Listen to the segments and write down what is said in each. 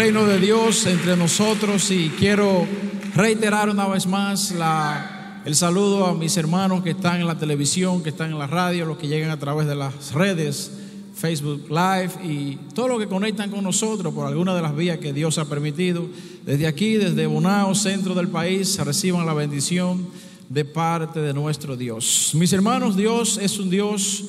reino de Dios entre nosotros, y quiero reiterar una vez más el saludo a mis hermanos que están en la televisión, que están en la radio, los que llegan a través de las redes, Facebook Live y todo lo que conectan con nosotros por alguna de las vías que Dios ha permitido. Desde aquí, desde Bonao, centro del país, reciban la bendición de parte de nuestro Dios. Mis hermanos, Dios es un Dios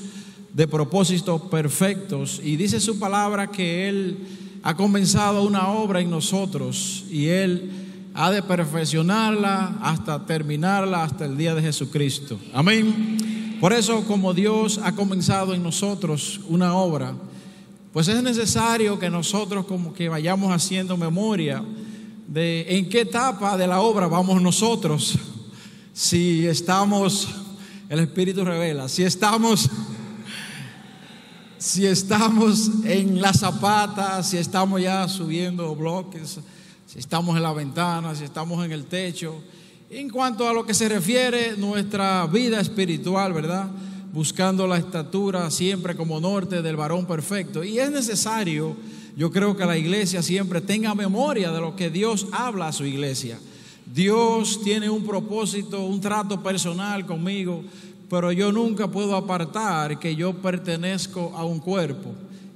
de propósitos perfectos, y dice su palabra que Él ha comenzado una obra en nosotros y Él ha de perfeccionarla hasta terminarla hasta el día de Jesucristo. Amén. Por eso, como Dios ha comenzado en nosotros una obra, pues es necesario que nosotros como que vayamos haciendo memoria de en qué etapa de la obra vamos nosotros. Si estamos, el Espíritu revela, si estamos en la zapata, si estamos ya subiendo bloques, si estamos en la ventana, si estamos en el techo. En cuanto a lo que se refiere nuestra vida espiritual, ¿verdad? Buscando la estatura siempre como norte del varón perfecto. Y es necesario, yo creo, que la iglesia siempre tenga memoria de lo que Dios habla a su iglesia. Dios tiene un propósito, un trato personal conmigo, pero yo nunca puedo apartar que yo pertenezco a un cuerpo,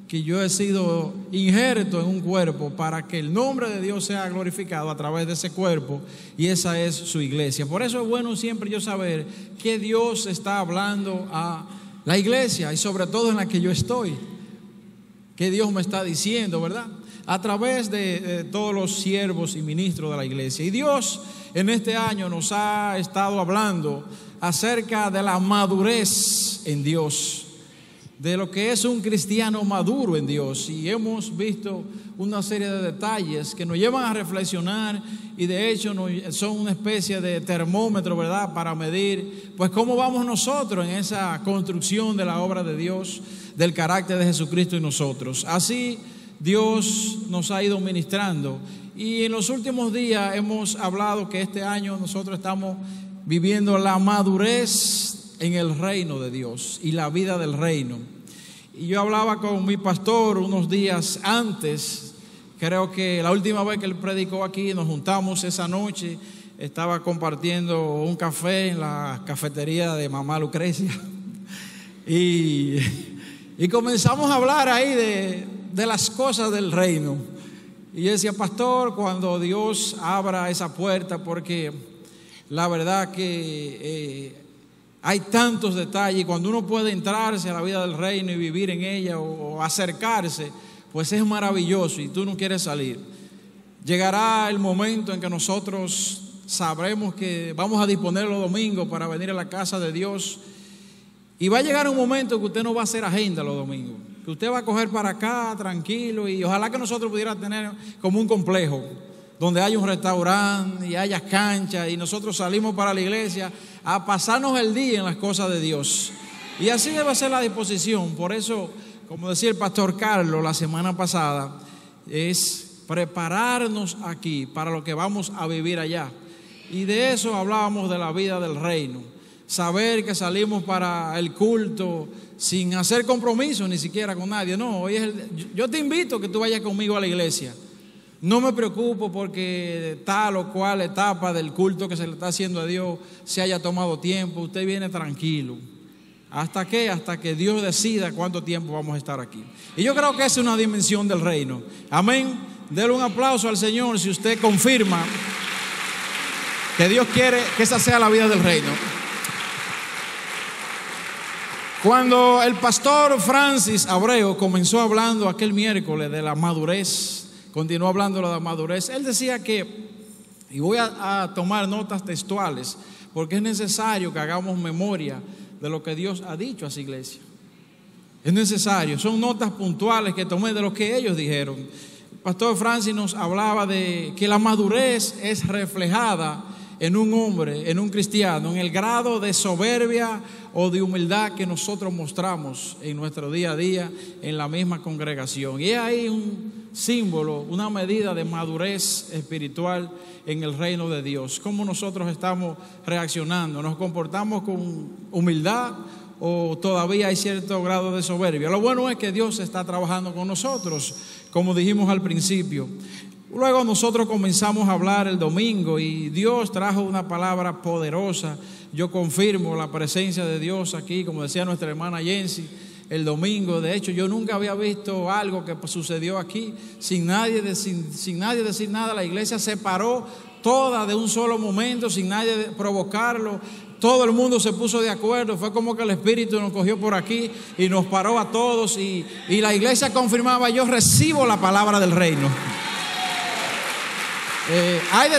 que yo he sido injerto en un cuerpo para que el nombre de Dios sea glorificado a través de ese cuerpo, y esa es su iglesia. Por eso es bueno siempre yo saber que Dios está hablando a la iglesia, y sobre todo en la que yo estoy, que Dios me está diciendo, ¿verdad? A través de todos los siervos y ministros de la iglesia. Y Dios en este año nos ha estado hablando acerca de la madurez en Dios, de lo que es un cristiano maduro en Dios, y hemos visto una serie de detalles que nos llevan a reflexionar, y de hecho son una especie de termómetro, ¿verdad?, para medir pues cómo vamos nosotros en esa construcción de la obra de Dios, del carácter de Jesucristo en nosotros. Así Dios nos ha ido ministrando, y en los últimos días hemos hablado que este año nosotros estamos viviendo la madurez en el reino de Dios y la vida del reino. Y yo hablaba con mi pastor unos días antes, creo que la última vez que él predicó aquí, nos juntamos esa noche, estaba compartiendo un café en la cafetería de mamá Lucrecia, y comenzamos a hablar ahí de las cosas del reino. Y yo decía, pastor, cuando Dios abra esa puerta, porque la verdad que hay tantos detalles, y cuando uno puede entrarse a la vida del reino y vivir en ella o acercarse, pues es maravilloso y tú no quieres salir. Llegará el momento en que nosotros sabremos que vamos a disponer los domingos para venir a la casa de Dios, y va a llegar un momento que usted no va a hacer agenda los domingos, que usted va a coger para acá tranquilo, y ojalá que nosotros pudiéramos tener como un complejo donde haya un restaurante y haya cancha, y nosotros salimos para la iglesia a pasarnos el día en las cosas de Dios. Y así debe ser la disposición. Por eso, como decía el pastor Carlos la semana pasada, es prepararnos aquí para lo que vamos a vivir allá. Y de eso hablábamos, de la vida del reino. Saber que salimos para el culto sin hacer compromiso ni siquiera con nadie. No, hoy yo te invito a que tú vayas conmigo a la iglesia. No me preocupo porque tal o cual etapa del culto que se le está haciendo a Dios se haya tomado tiempo. Usted viene tranquilo. ¿Hasta qué? Hasta que Dios decida cuánto tiempo vamos a estar aquí. Y yo creo que esa es una dimensión del reino. Amén. Dele un aplauso al Señor si usted confirma que Dios quiere que esa sea la vida del reino. Cuando el pastor Francis Abreu comenzó hablando aquel miércoles de la madurez, continuó hablando de la madurez, él decía que, y voy a tomar notas textuales, porque es necesario que hagamos memoria de lo que Dios ha dicho a esa iglesia. Es necesario, son notas puntuales que tomé de lo que ellos dijeron. El pastor Francis nos hablaba de que la madurez es reflejada en un hombre, en un cristiano, en el grado de soberbia o de humildad que nosotros mostramos en nuestro día a día en la misma congregación. Y es ahí un símbolo, una medida de madurez espiritual en el reino de Dios. Cómo nosotros estamos reaccionando, nos comportamos con humildad o todavía hay cierto grado de soberbia. Lo bueno es que Dios está trabajando con nosotros, como dijimos al principio. Luego nosotros comenzamos a hablar el domingo y Dios trajo una palabra poderosa. Yo confirmo la presencia de Dios aquí, como decía nuestra hermana Jensi, el domingo. De hecho, yo nunca había visto algo que sucedió aquí sin nadie decir nada. La iglesia se paró toda de un solo momento, sin nadie provocarlo. Todo el mundo se puso de acuerdo. Fue como que el Espíritu nos cogió por aquí y nos paró a todos. Y la iglesia confirmaba: yo recibo la palabra del reino. Hay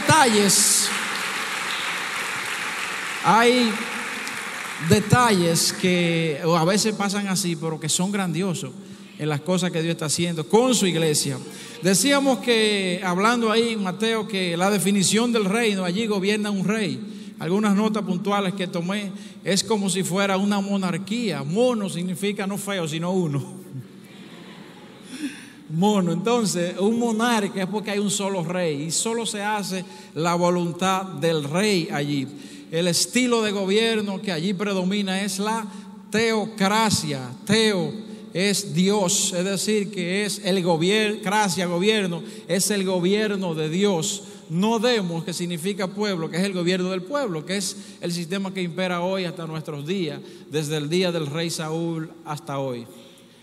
detalles que a veces pasan así, pero que son grandiosos en las cosas que Dios está haciendo con su iglesia. Decíamos que, hablando ahí en Mateo, que la definición del reino, allí gobierna un rey. Algunas notas puntuales que tomé, es como si fuera una monarquía. Mono significa no feo, sino uno. Mono, entonces un monarca es porque hay un solo rey y solo se hace la voluntad del rey allí. El estilo de gobierno que allí predomina es la teocracia. Teo es Dios, es decir, que es el gobierno, cracia, gobierno, es el gobierno de Dios. No demos, que significa pueblo, que es el gobierno del pueblo, que es el sistema que impera hoy hasta nuestros días, desde el día del rey Saúl hasta hoy.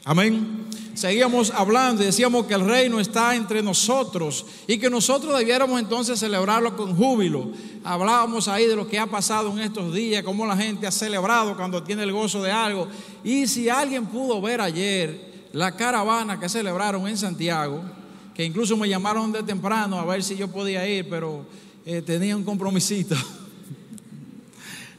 Amén. Seguíamos hablando y decíamos que el reino está entre nosotros y que nosotros debiéramos entonces celebrarlo con júbilo. Hablábamos ahí de lo que ha pasado en estos días, cómo la gente ha celebrado cuando tiene el gozo de algo. Y si alguien pudo ver ayer la caravana que celebraron en Santiago, que incluso me llamaron de temprano a ver si yo podía ir, pero tenía un compromisito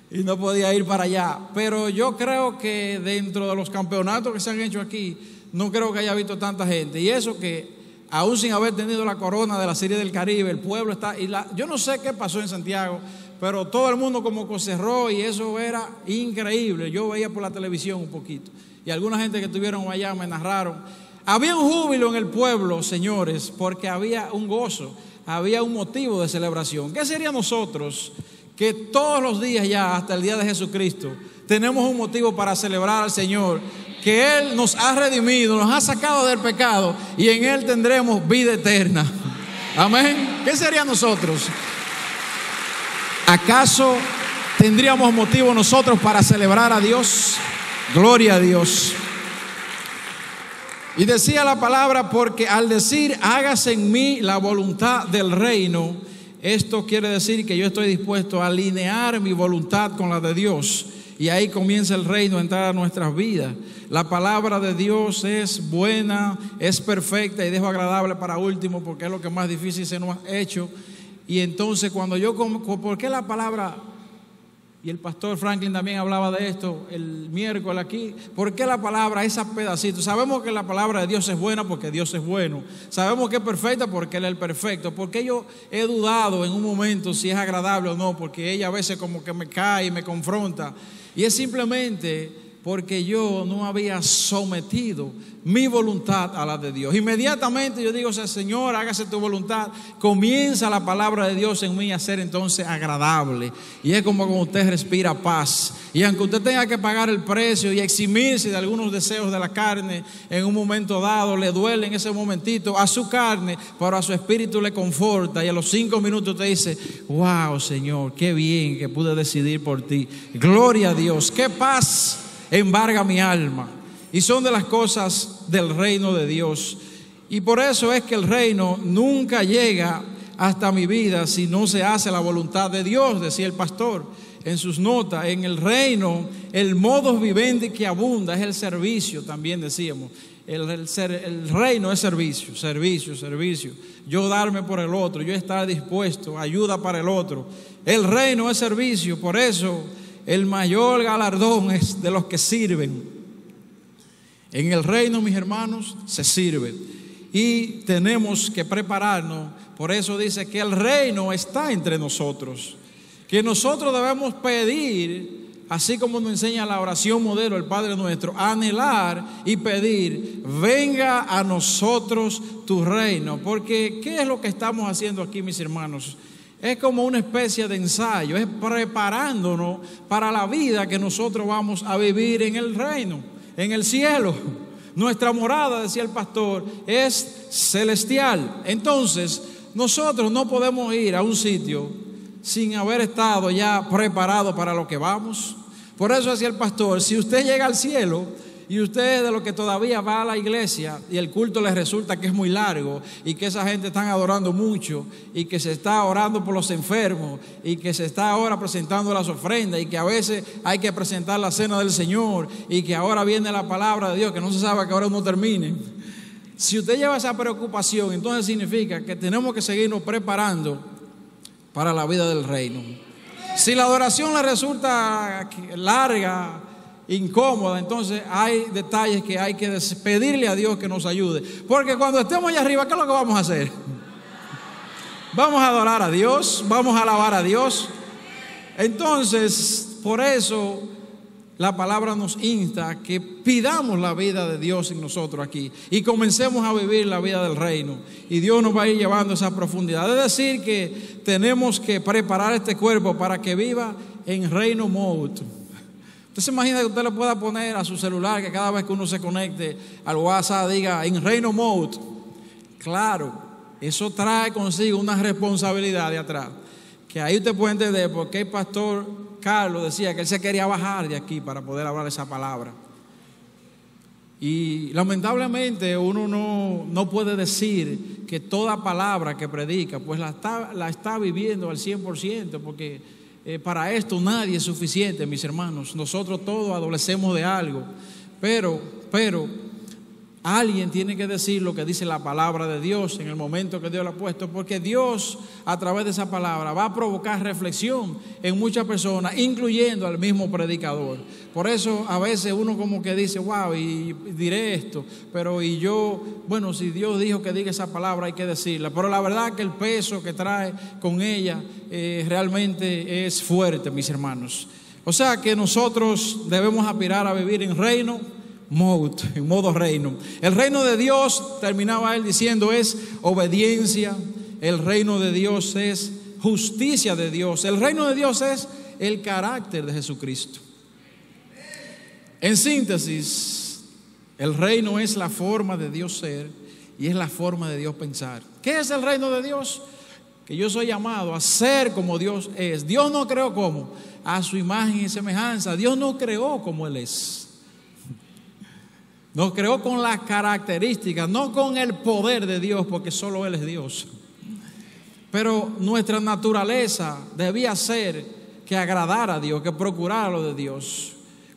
y no podía ir para allá. Pero yo creo que dentro de los campeonatos que se han hecho aquí, no creo que haya visto tanta gente. Y eso que, aún sin haber tenido la corona de la Serie del Caribe, el pueblo está... yo no sé qué pasó en Santiago, pero todo el mundo como que cerró y eso era increíble. Yo veía por la televisión un poquito. Y alguna gente que estuvieron allá me narraron. Había un júbilo en el pueblo, señores, porque había un gozo, había un motivo de celebración. ¿Qué sería nosotros que todos los días ya, hasta el día de Jesucristo, tenemos un motivo para celebrar al Señor, que Él nos ha redimido, nos ha sacado del pecado y en Él tendremos vida eterna? Amén. ¿Qué sería nosotros? ¿Acaso tendríamos motivo nosotros para celebrar a Dios? Gloria a Dios. Y decía la palabra, porque al decir hágase en mí la voluntad del reino, esto quiere decir que yo estoy dispuesto a alinear mi voluntad con la de Dios. Y ahí comienza el reino a entrar a nuestras vidas. La palabra de Dios es buena, es perfecta, y dejo agradable para último porque es lo que más difícil se nos ha hecho. Y entonces cuando ¿por qué la palabra? Y el pastor Franklin también hablaba de esto el miércoles aquí. ¿Por qué la palabra, esos pedacitos? Sabemos que la palabra de Dios es buena porque Dios es bueno. Sabemos que es perfecta porque Él es el perfecto. Porque yo he dudado en un momento si es agradable o no, porque ella a veces como que me cae y me confronta. Y es simplemente porque yo no había sometido mi voluntad a la de Dios. Inmediatamente yo digo: o sea, Señor, hágase tu voluntad. Comienza la palabra de Dios en mí a ser entonces agradable. Y es como cuando usted respira paz. Y aunque usted tenga que pagar el precio y eximirse de algunos deseos de la carne en un momento dado, le duele en ese momentito a su carne, pero a su espíritu le conforta. Y a los 5 minutos usted dice: wow, Señor, qué bien que pude decidir por ti. Gloria a Dios, qué paz embarga mi alma. Y son de las cosas del reino de Dios. Y por eso es que el reino nunca llega hasta mi vida si no se hace la voluntad de Dios, decía el pastor en sus notas. En el reino, el modus vivendi que abunda es el servicio, también decíamos. El reino es servicio, servicio, servicio. Yo darme por el otro, yo estar dispuesto, ayuda para el otro. El reino es servicio, por eso el mayor galardón es de los que sirven. En el reino, mis hermanos, se sirve. Y tenemos que prepararnos. Por eso dice que el reino está entre nosotros. Que nosotros debemos pedir, así como nos enseña la oración modelo, el Padre Nuestro, anhelar y pedir: venga a nosotros tu reino. Porque ¿qué es lo que estamos haciendo aquí, mis hermanos? Es como una especie de ensayo, es preparándonos para la vida que nosotros vamos a vivir en el reino, en el cielo. Nuestra morada, decía el pastor, es celestial. Entonces, nosotros no podemos ir a un sitio sin haber estado ya preparado para lo que vamos. Por eso decía el pastor, si usted llega al cielo y usted es de los que todavía va a la iglesia y el culto les resulta que es muy largo y que esa gente están adorando mucho y que se está orando por los enfermos y que se está ahora presentando las ofrendas y que a veces hay que presentar la cena del Señor y que ahora viene la palabra de Dios, que no se sabe a qué hora uno termine. Si usted lleva esa preocupación, entonces significa que tenemos que seguirnos preparando para la vida del reino. Si la adoración le resulta larga, incómoda, entonces hay detalles que hay que pedirle a Dios que nos ayude. Porque cuando estemos allá arriba, ¿qué es lo que vamos a hacer? Vamos a adorar a Dios, vamos a alabar a Dios. Entonces, por eso la palabra nos insta a que pidamos la vida de Dios en nosotros aquí y comencemos a vivir la vida del reino, y Dios nos va a ir llevando a esa profundidad. Es decir, que tenemos que preparar este cuerpo para que viva en reino mode. Usted se imagina que usted le pueda poner a su celular que cada vez que uno se conecte al WhatsApp diga en reino mode. Claro, eso trae consigo una responsabilidad de atrás, que ahí usted puede entender por qué el pastor Carlos decía que él se quería bajar de aquí para poder hablar esa palabra. Y lamentablemente uno no puede decir que toda palabra que predica pues la está viviendo al 100%, porque para esto nadie es suficiente, mis hermanos. Nosotros todos adolecemos de algo, pero alguien tiene que decir lo que dice la palabra de Dios en el momento que Dios la ha puesto, porque Dios a través de esa palabra va a provocar reflexión en muchas personas, incluyendo al mismo predicador. Por eso a veces uno como que dice, wow, y diré esto, pero y yo, bueno, si Dios dijo que diga esa palabra hay que decirla, pero la verdad que el peso que trae con ella realmente es fuerte, mis hermanos. O sea que nosotros debemos aspirar a vivir en reino mode, en modo reino. El reino de Dios, terminaba él diciendo, es obediencia. El reino de Dios es justicia de Dios. El reino de Dios es el carácter de Jesucristo. En síntesis, el reino es la forma de Dios ser y es la forma de Dios pensar. ¿Qué es el reino de Dios? Que yo soy llamado a ser como Dios es. Dios no creó como a su imagen y semejanza. Dios no creó como Él es. Nos creó con las características, no con el poder de Dios, porque solo Él es Dios. Pero nuestra naturaleza debía ser que agradara a Dios, que procurara lo de Dios.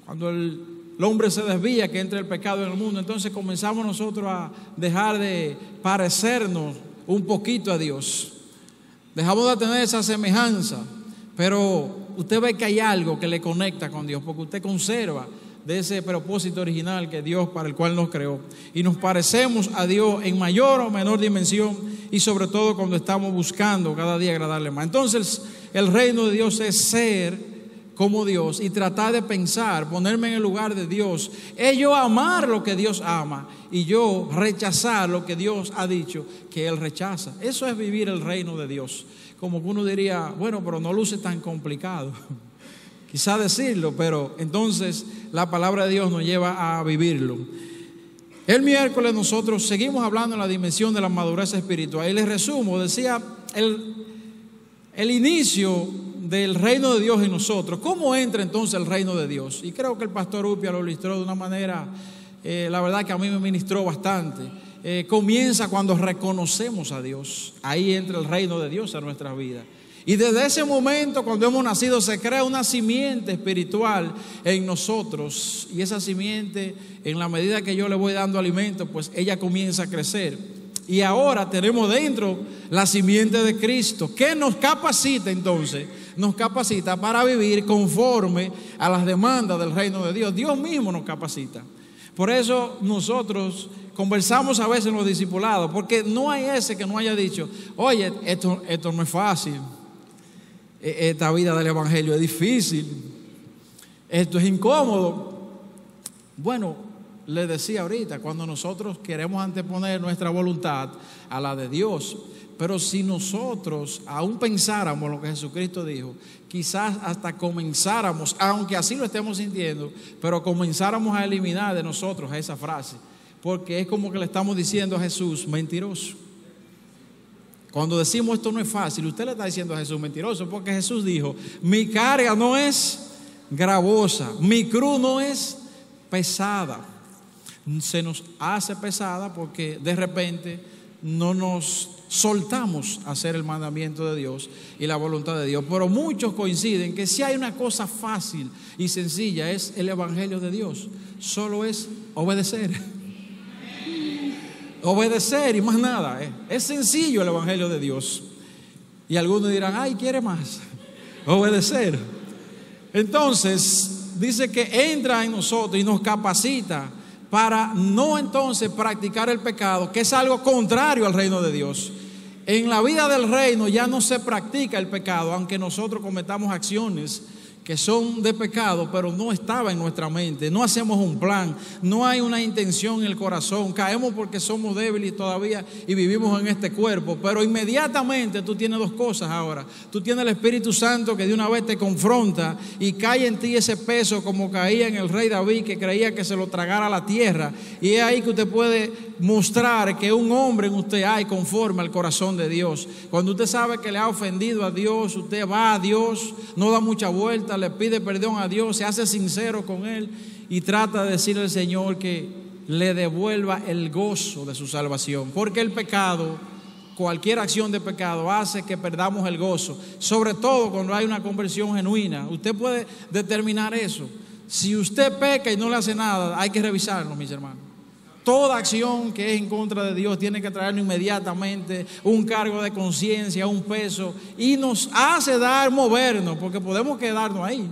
Cuando el hombre se desvía, que entra el pecado en el mundo, entonces comenzamos nosotros a dejar de parecernos un poquito a Dios. Dejamos de tener esa semejanza, pero usted ve que hay algo que le conecta con Dios, porque usted conserva de ese propósito original que Dios para el cual nos creó, y nos parecemos a Dios en mayor o menor dimensión, y sobre todo cuando estamos buscando cada día agradarle más. Entonces el reino de Dios es ser como Dios y tratar de pensar, ponerme en el lugar de Dios, es yo amar lo que Dios ama y yo rechazar lo que Dios ha dicho que Él rechaza. Eso es vivir el reino de Dios. Como que uno diría, bueno, pero no luce tan complicado quizá decirlo, pero entonces la palabra de Dios nos lleva a vivirlo. El miércoles nosotros seguimos hablando en la dimensión de la madurez espiritual, y les resumo, decía el inicio del reino de Dios en nosotros. ¿Cómo entra entonces el reino de Dios? Y creo que el pastor Upia lo ilustró de una manera, la verdad que a mí me ministró bastante. Comienza cuando reconocemos a Dios. Ahí entra el reino de Dios en nuestra vida. Y desde ese momento, cuando hemos nacido, se crea una simiente espiritual en nosotros. Y esa simiente, en la medida que yo le voy dando alimento, pues ella comienza a crecer. Y ahora tenemos dentro la simiente de Cristo, que nos capacita entonces, nos capacita para vivir conforme a las demandas del reino de Dios. Dios mismo nos capacita. Por eso nosotros conversamos a veces en los discipulados, porque no hay ese que no haya dicho, oye, esto no es fácil. Esta vida del evangelio es difícil, esto es incómodo. Bueno, les decía ahorita, cuando nosotros queremos anteponer nuestra voluntad a la de Dios, pero si nosotros aún pensáramos lo que Jesucristo dijo, quizás hasta comenzáramos, aunque así lo estemos sintiendo, pero comenzáramos a eliminar de nosotros esa frase, porque es como que le estamos diciendo a Jesús, mentiroso. Cuando decimos esto no es fácil, usted le está diciendo a Jesús mentiroso, porque Jesús dijo: mi carga no es gravosa, mi cruz no es pesada. Se nos hace pesada porque de repente no nos soltamos a hacer el mandamiento de Dios y la voluntad de Dios. Pero muchos coinciden que si hay una cosa fácil y sencilla, es el evangelio de Dios. Solo es obedecer. Obedecer y más nada. Es sencillo el evangelio de Dios. Y algunos dirán: ay, quiere más. Obedecer. Entonces dice que entra en nosotros y nos capacita para no entonces practicar el pecado, que es algo contrario al reino de Dios. En la vida del reino ya no se practica el pecado, aunque nosotros cometamos acciones que son de pecado, pero no estaba en nuestra mente, no hacemos un plan, no hay una intención en el corazón, caemos porque somos débiles todavía y vivimos en este cuerpo, pero inmediatamente tú tienes dos cosas ahora. Tú tienes el Espíritu Santo que de una vez te confronta y cae en ti ese peso como caía en el rey David, que creía que se lo tragara la tierra, y es ahí que usted puede mostrar que un hombre en usted hay conforme al corazón de Dios. Cuando usted sabe que le ha ofendido a Dios, usted va a Dios, no da mucha vuelta, le pide perdón a Dios, se hace sincero con Él y trata de decirle al Señor que le devuelva el gozo de su salvación, porque el pecado, cualquier acción de pecado, hace que perdamos el gozo, sobre todo cuando hay una conversión genuina. Usted puede determinar eso. Si usted peca y no le hace nada, hay que revisarlo, mis hermanos. Toda acción que es en contra de Dios tiene que traernos inmediatamente un cargo de conciencia, un peso, y nos hace movernos, porque podemos quedarnos ahí.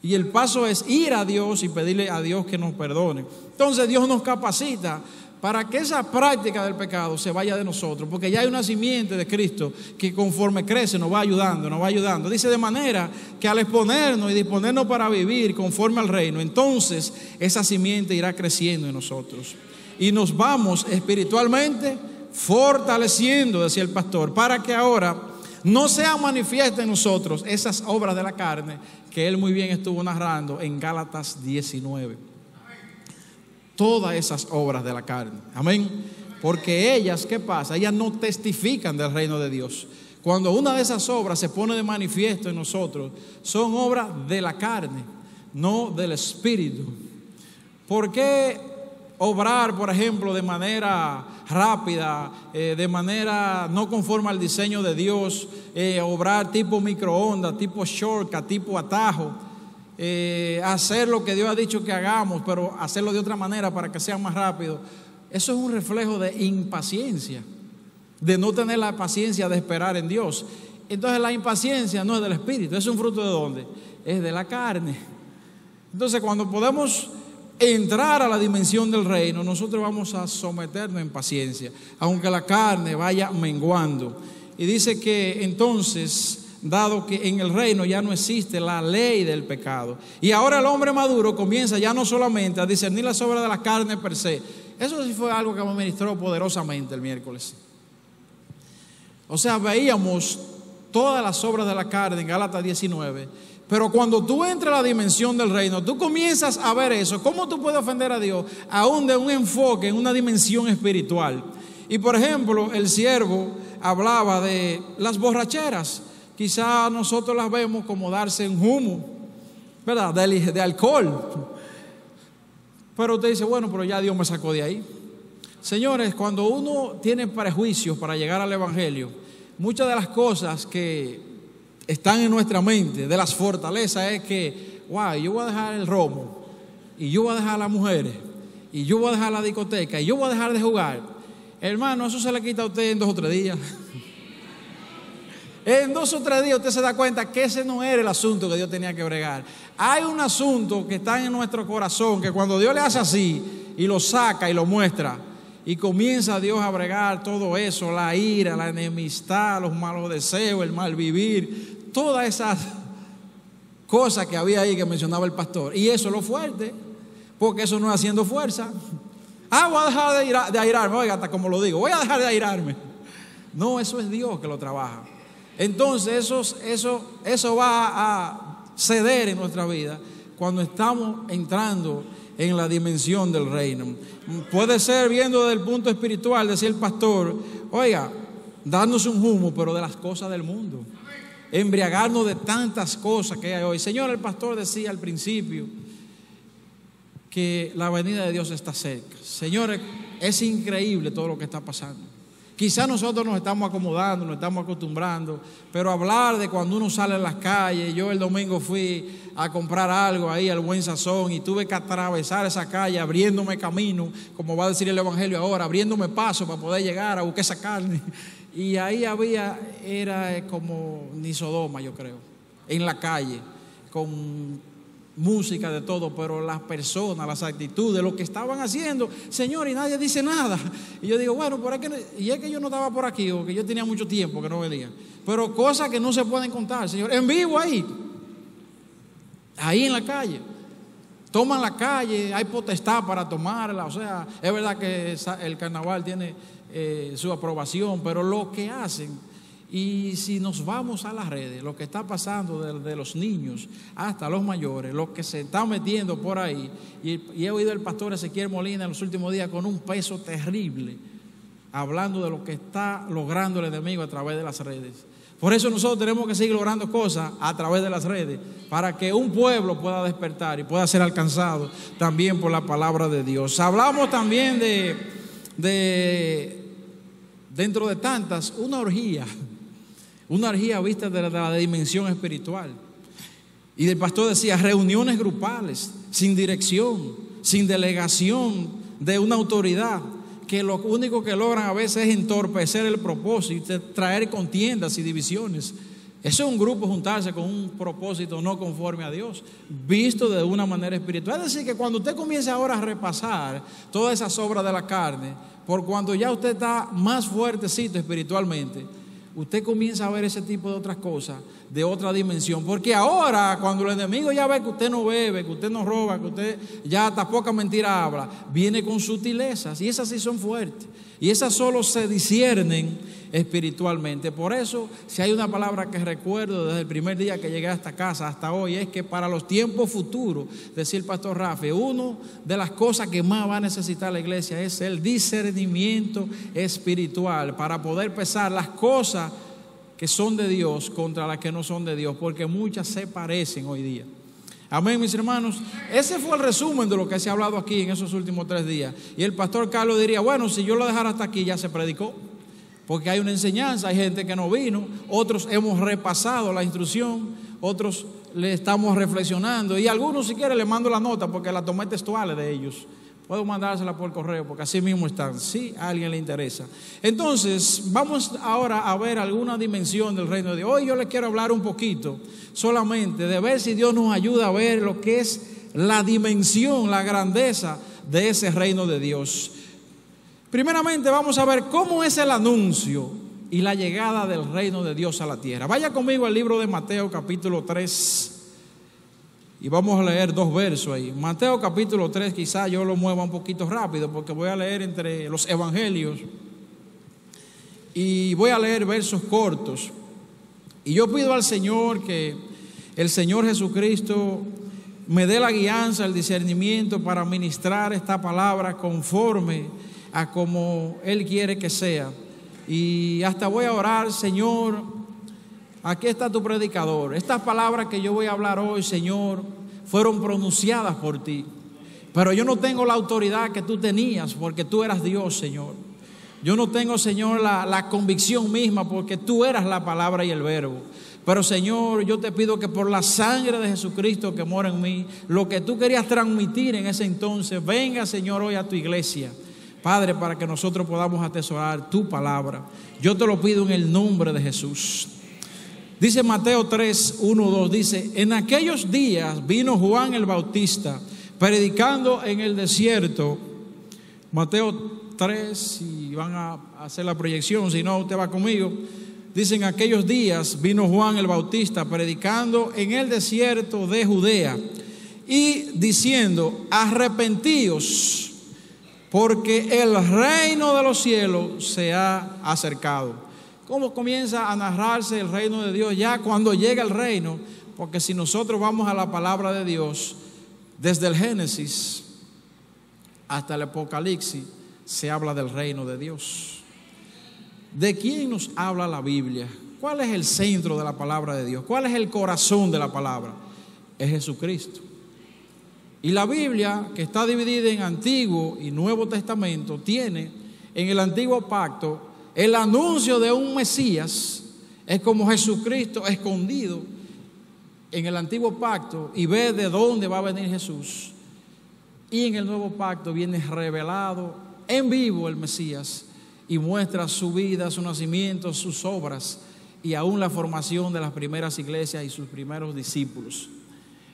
Y el paso es ir a Dios y pedirle a Dios que nos perdone. Entonces Dios nos capacita para que esa práctica del pecado se vaya de nosotros, porque ya hay una simiente de Cristo que conforme crece nos va ayudando. Dice: de manera que al exponernos y disponernos para vivir conforme al reino, entonces esa simiente irá creciendo en nosotros y nos vamos espiritualmente fortaleciendo, decía el pastor, para que ahora no sean manifiestas en nosotros esas obras de la carne que él muy bien estuvo narrando en Gálatas 19. Todas esas obras de la carne, amén, porque ellas, ¿qué pasa? Ellas no testifican del reino de Dios. Cuando una de esas obras se pone de manifiesto en nosotros, son obras de la carne, no del espíritu. ¿Por qué obrar, por ejemplo, de manera rápida, de manera no conforme al diseño de Dios, obrar tipo microondas, tipo shortcut, tipo atajo? Hacer lo que Dios ha dicho que hagamos, pero hacerlo de otra manera para que sea más rápido. Eso es un reflejo de impaciencia, de no tener la paciencia de esperar en Dios. Entonces la impaciencia no es del espíritu, es un fruto de ¿dónde? Es de la carne. Entonces cuando podemos entrar a la dimensión del reino, nosotros vamos a someternos en paciencia, aunque la carne vaya menguando. Y dice que entonces, dado que en el reino ya no existe la ley del pecado, y ahora el hombre maduro comienza ya no solamente a discernir las obras de la carne per se. Eso sí fue algo que me ministró poderosamente el miércoles. O sea, veíamos todas las obras de la carne en Gálatas 19, pero cuando tú entras a la dimensión del reino, tú comienzas a ver eso. ¿Cómo tú puedes ofender a Dios? Aún de un enfoque en una dimensión espiritual. Y por ejemplo, el siervo hablaba de las borracheras. Quizá nosotros las vemos como darse en humo, ¿verdad? De alcohol. Pero usted dice: bueno, pero ya Dios me sacó de ahí. Señores, cuando uno tiene prejuicios para llegar al evangelio, muchas de las cosas que están en nuestra mente, de las fortalezas, es que, wow, yo voy a dejar el romo, y yo voy a dejar a las mujeres, y yo voy a dejar la discoteca, y yo voy a dejar de jugar. Hermano, eso se le quita a usted en 2 o 3 días. En 2 o 3 días usted se da cuenta que ese no era el asunto que Dios tenía que bregar. Hay un asunto que está en nuestro corazón, que cuando Dios le hace así y lo saca y lo muestra, y comienza Dios a bregar todo eso, la ira, la enemistad, los malos deseos, el mal vivir, todas esas cosas que había ahí que mencionaba el pastor. Y eso es lo fuerte, porque eso no es haciendo fuerza. Voy a dejar de airarme, oiga, hasta como lo digo, voy a dejar de airarme. No, eso es Dios que lo trabaja. Entonces eso va a ceder en nuestra vida cuando estamos entrando en la dimensión del reino. Puede ser viendo desde el punto espiritual, decía el pastor, oiga, darnos un humo, pero de las cosas del mundo, embriagarnos de tantas cosas que hay hoy. Señor, el pastor decía al principio que la venida de Dios está cerca. Señores, es increíble todo lo que está pasando. Quizás nosotros nos estamos acomodando, nos estamos acostumbrando, pero hablar de cuando uno sale en las calles. Yo el domingo fui a comprar algo ahí al Buen Sazón y tuve que atravesar esa calle abriéndome camino, como va a decir el Evangelio ahora, abriéndome paso para poder llegar a buscar esa carne. Y ahí era como ni Sodoma, yo creo, en la calle, con música de todo, pero las personas, las actitudes, lo que estaban haciendo, Señor, y nadie dice nada. Y yo digo, bueno, y es que yo no estaba por aquí, o que yo tenía mucho tiempo que no venía, pero cosas que no se pueden contar, Señor, en vivo ahí en la calle, toman la calle, hay potestad para tomarla. O sea, es verdad que el carnaval tiene su aprobación, pero lo que hacen. Y si nos vamos a las redes, lo que está pasando de los niños hasta los mayores, lo que se está metiendo por ahí, y he oído al pastor Ezequiel Molina en los últimos días con un peso terrible, hablando de lo que está logrando el enemigo a través de las redes. Por eso nosotros tenemos que seguir logrando cosas a través de las redes, para que un pueblo pueda despertar y pueda ser alcanzado también por la palabra de Dios. Hablamos también dentro de tantas, una orgía vista de la dimensión espiritual. Y el pastor decía, reuniones grupales, sin dirección, sin delegación de una autoridad, que lo único que logran a veces es entorpecer el propósito, traer contiendas y divisiones. Eso es un grupo juntarse con un propósito no conforme a Dios, visto de una manera espiritual. Es decir, que cuando usted comienza ahora a repasar todas esas obras de la carne, por cuando ya usted está más fuertecito espiritualmente, usted comienza a ver ese tipo de otras cosas, de otra dimensión. Porque ahora, cuando el enemigo ya ve que usted no bebe, que usted no roba, que usted ya hasta poca mentira habla, viene con sutilezas, y esas sí son fuertes, y esas solo se disciernen espiritualmente. Por eso, si hay una palabra que recuerdo desde el primer día que llegué a esta casa hasta hoy, es que para los tiempos futuros, decía el pastor Rafi, una de las cosas que más va a necesitar la iglesia es el discernimiento espiritual, para poder pesar las cosas que son de Dios contra las que no son de Dios, porque muchas se parecen hoy día. Amén, mis hermanos. Ese fue el resumen de lo que se ha hablado aquí en esos últimos 3 días. Y el pastor Carlos diría, bueno, si yo lo dejara hasta aquí ya se predicó, porque hay una enseñanza, hay gente que no vino, otros hemos repasado la instrucción, otros le estamos reflexionando, y algunos si quiere le mando la nota porque la tomé textuales de ellos. Puedo mandársela por correo porque así mismo están, si a alguien le interesa. Entonces, vamos ahora a ver alguna dimensión del reino de Dios. Hoy yo les quiero hablar un poquito solamente de ver si Dios nos ayuda a ver lo que es la dimensión, la grandeza de ese reino de Dios. Primeramente vamos a ver cómo es el anuncio y la llegada del reino de Dios a la tierra. Vaya conmigo al libro de Mateo capítulo 3 y vamos a leer 2 versos ahí. Mateo capítulo 3, quizá yo lo mueva un poquito rápido porque voy a leer entre los evangelios y voy a leer versos cortos. Y yo pido al Señor que el Señor Jesucristo me dé la guianza, el discernimiento para ministrar esta palabra conforme a como Él quiere que sea. Y hasta voy a orar, Señor, aquí está tu predicador. Estas palabras que yo voy a hablar hoy, Señor, fueron pronunciadas por ti, pero yo no tengo la autoridad que tú tenías porque tú eras Dios, Señor. Yo no tengo, Señor, la convicción misma porque tú eras la palabra y el verbo. Pero, Señor, yo te pido que por la sangre de Jesucristo que mora en mí, lo que tú querías transmitir en ese entonces, venga, Señor, hoy a tu iglesia, Padre, para que nosotros podamos atesorar tu palabra. Yo te lo pido en el nombre de Jesús. Dice Mateo 3, 1, 2, dice, en aquellos días vino Juan el Bautista predicando en el desierto. Mateo 3, y van a hacer la proyección, si no usted va conmigo. Dice, en aquellos días vino Juan el Bautista predicando en el desierto de Judea y diciendo, arrepentíos, porque el reino de los cielos se ha acercado. ¿Cómo comienza a narrarse el reino de Dios ya cuando llega el reino? Porque si nosotros vamos a la palabra de Dios, desde el Génesis, hasta el Apocalipsis se habla del reino de Dios. ¿De quién nos habla la Biblia? ¿Cuál es el centro de la palabra de Dios? ¿Cuál es el corazón de la palabra? Es Jesucristo. Y la Biblia, que está dividida en Antiguo y Nuevo Testamento, tiene en el Antiguo Pacto el anuncio de un Mesías. Es como Jesucristo escondido en el Antiguo Pacto y ve de dónde va a venir Jesús. Y en el Nuevo Pacto viene revelado en vivo el Mesías y muestra su vida, su nacimiento, sus obras y aún la formación de las primeras iglesias y sus primeros discípulos.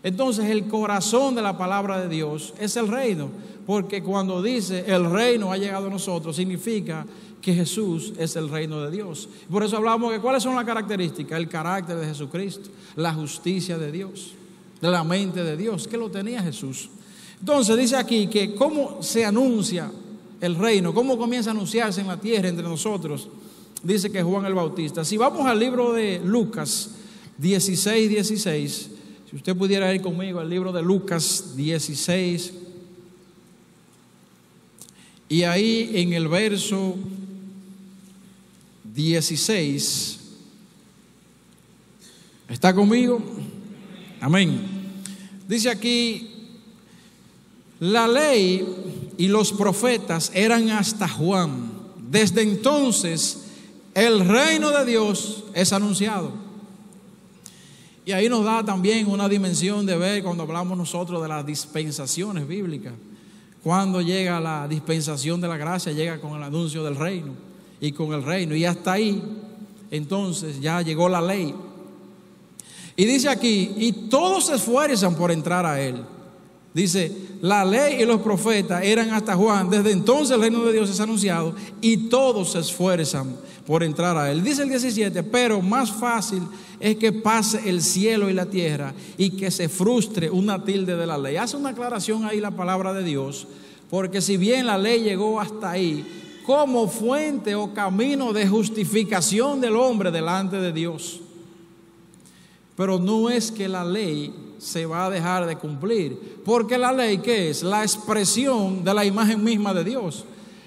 Entonces el corazón de la palabra de Dios es el reino, porque cuando dice el reino ha llegado a nosotros, significa que Jesús es el reino de Dios. Por eso hablamos de cuáles son las características: el carácter de Jesucristo, la justicia de Dios, de la mente de Dios, que lo tenía Jesús. Entonces dice aquí que cómo se anuncia el reino, cómo comienza a anunciarse en la tierra entre nosotros. Dice que Juan el Bautista. Si vamos al libro de Lucas 16:16, si usted pudiera ir conmigo al libro de Lucas 16, y ahí en el verso 16, ¿está conmigo? Amén. Dice aquí: la ley y los profetas eran hasta Juan. Desde entonces el reino de Dios es anunciado. Y ahí nos da también una dimensión de ver cuando hablamos nosotros de las dispensaciones bíblicas. Cuando llega la dispensación de la gracia, llega con el anuncio del reino y con el reino. Y hasta ahí, entonces, ya llegó la ley. Y dice aquí: y todos se esfuerzan por entrar a él. Dice, la ley y los profetas eran hasta Juan. Desde entonces el reino de Dios es anunciado y todos se esfuerzan por entrar a él. Dice el 17, pero más fácil es que pase el cielo y la tierra y que se frustre una tilde de la ley. Hace una aclaración ahí la palabra de Dios, porque si bien la ley llegó hasta ahí como fuente o camino de justificación del hombre delante de Dios, pero no es que la ley se va a dejar de cumplir, porque la ley, ¿qué es? La expresión de la imagen misma de Dios.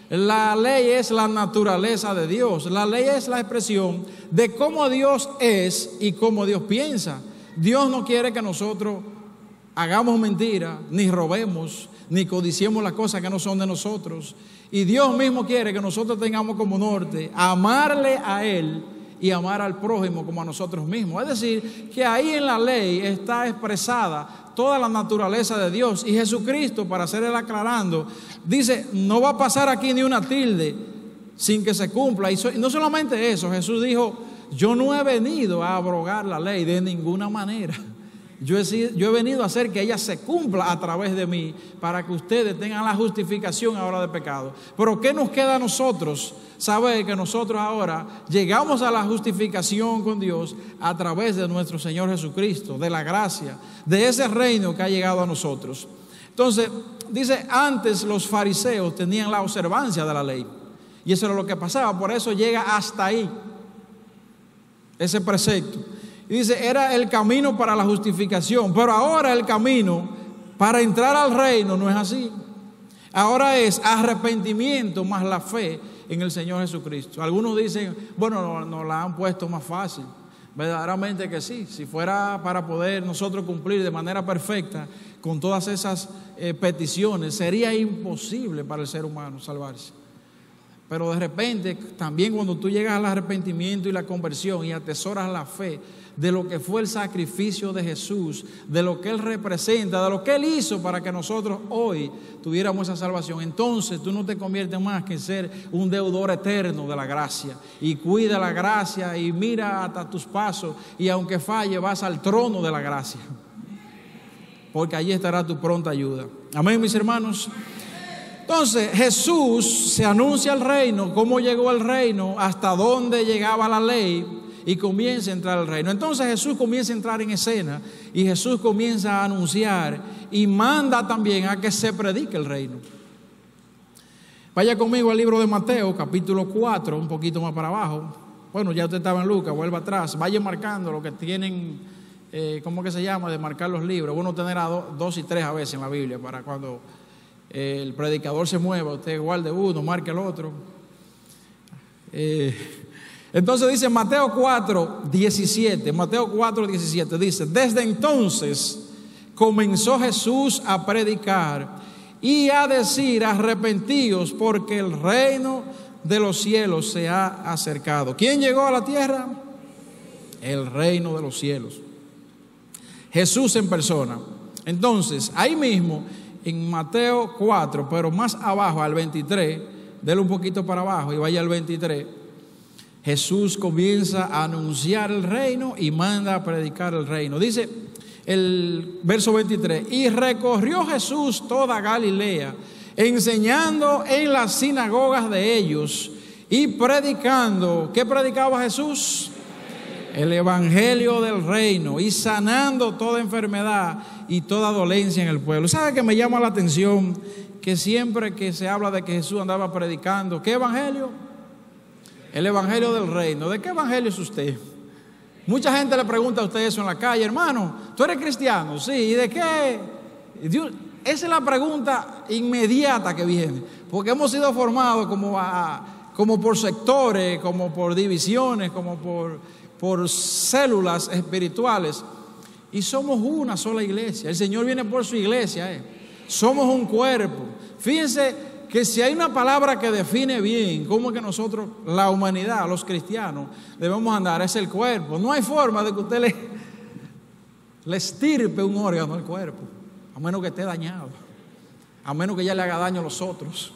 La ley es la naturaleza de Dios. La ley es la expresión de cómo Dios es y cómo Dios piensa. Dios no quiere que nosotros hagamos mentira, ni robemos, ni codiciemos las cosas que no son de nosotros. Y Dios mismo quiere que nosotros tengamos como norte amarle a Él y amar al prójimo como a nosotros mismos. Es decir, que ahí en la ley está expresada toda la naturaleza de Dios. Y Jesucristo, para hacer el aclarando, dice, no va a pasar aquí ni una tilde sin que se cumpla. Y no solamente eso, Jesús dijo, yo no he venido a abrogar la ley de ninguna manera. Yo he venido a hacer que ella se cumpla a través de mí, para que ustedes tengan la justificación ahora de pecado. Pero ¿qué nos queda a nosotros? Saber que nosotros ahora llegamos a la justificación con Dios a través de nuestro Señor Jesucristo, de la gracia, de ese reino que ha llegado a nosotros. Entonces, dice, antes los fariseos tenían la observancia de la ley, y eso era lo que pasaba, por eso llega hasta ahí ese precepto. Y dice, era el camino para la justificación, pero ahora el camino para entrar al reino no es así. Ahora es arrepentimiento más la fe en el Señor Jesucristo. Algunos dicen, bueno, nos la han puesto más fácil. Verdaderamente que sí. Si fuera para poder nosotros cumplir de manera perfecta con todas esas peticiones, sería imposible para el ser humano salvarse. Pero de repente, también cuando tú llegas al arrepentimiento y la conversión y atesoras la fe de lo que fue el sacrificio de Jesús, de lo que Él representa, de lo que Él hizo para que nosotros hoy tuviéramos esa salvación, entonces tú no te conviertes más que en ser un deudor eterno de la gracia. Y cuida la gracia y mira hasta tus pasos, y aunque falle vas al trono de la gracia, porque allí estará tu pronta ayuda. Amén, mis hermanos. Entonces Jesús se anuncia el reino, cómo llegó el reino, hasta dónde llegaba la ley, y comienza a entrar al reino. Entonces Jesús comienza a entrar en escena, y Jesús comienza a anunciar y manda también a que se predique el reino. Vaya conmigo al libro de Mateo, capítulo 4, un poquito más para abajo. Bueno, ya usted estaba en Lucas, vuelva atrás, vaya marcando lo que tienen, ¿cómo que se llama? De marcar los libros. Bueno, tener a 2 y 3 a veces en la Biblia, para cuando el predicador se mueva, usted guarde uno, marque el otro. Entonces dice Mateo 4:17, Mateo 4:17 dice: desde entonces comenzó Jesús a predicar y a decir: arrepentíos, porque el reino de los cielos se ha acercado. ¿Quién llegó a la tierra? El reino de los cielos. Jesús en persona. Entonces, ahí mismo, en Mateo 4, pero más abajo, al 23, déle un poquito para abajo y vaya al 23, Jesús comienza a anunciar el reino y manda a predicar el reino. Dice el verso 23: y recorrió Jesús toda Galilea, enseñando en las sinagogas de ellos y predicando. ¿Qué predicaba Jesús? El evangelio del reino, y sanando toda enfermedad y toda dolencia en el pueblo. ¿Sabe qué me llama la atención? Que siempre que se habla de que Jesús andaba predicando, ¿qué evangelio? El evangelio del reino. ¿De qué evangelio es usted? Mucha gente le pregunta a usted eso en la calle: hermano, ¿tú eres cristiano? Sí. ¿Y de qué? Esa es la pregunta inmediata que viene, porque hemos sido formados como por sectores, como por divisiones, como por células espirituales, y somos una sola iglesia. El Señor viene por su iglesia, somos un cuerpo. Fíjense que si hay una palabra que define bien cómo es que nosotros, la humanidad, los cristianos, debemos andar, es el cuerpo. No hay forma de que usted le estirpe un órgano al cuerpo, a menos que esté dañado, a menos que ya le haga daño a los otros.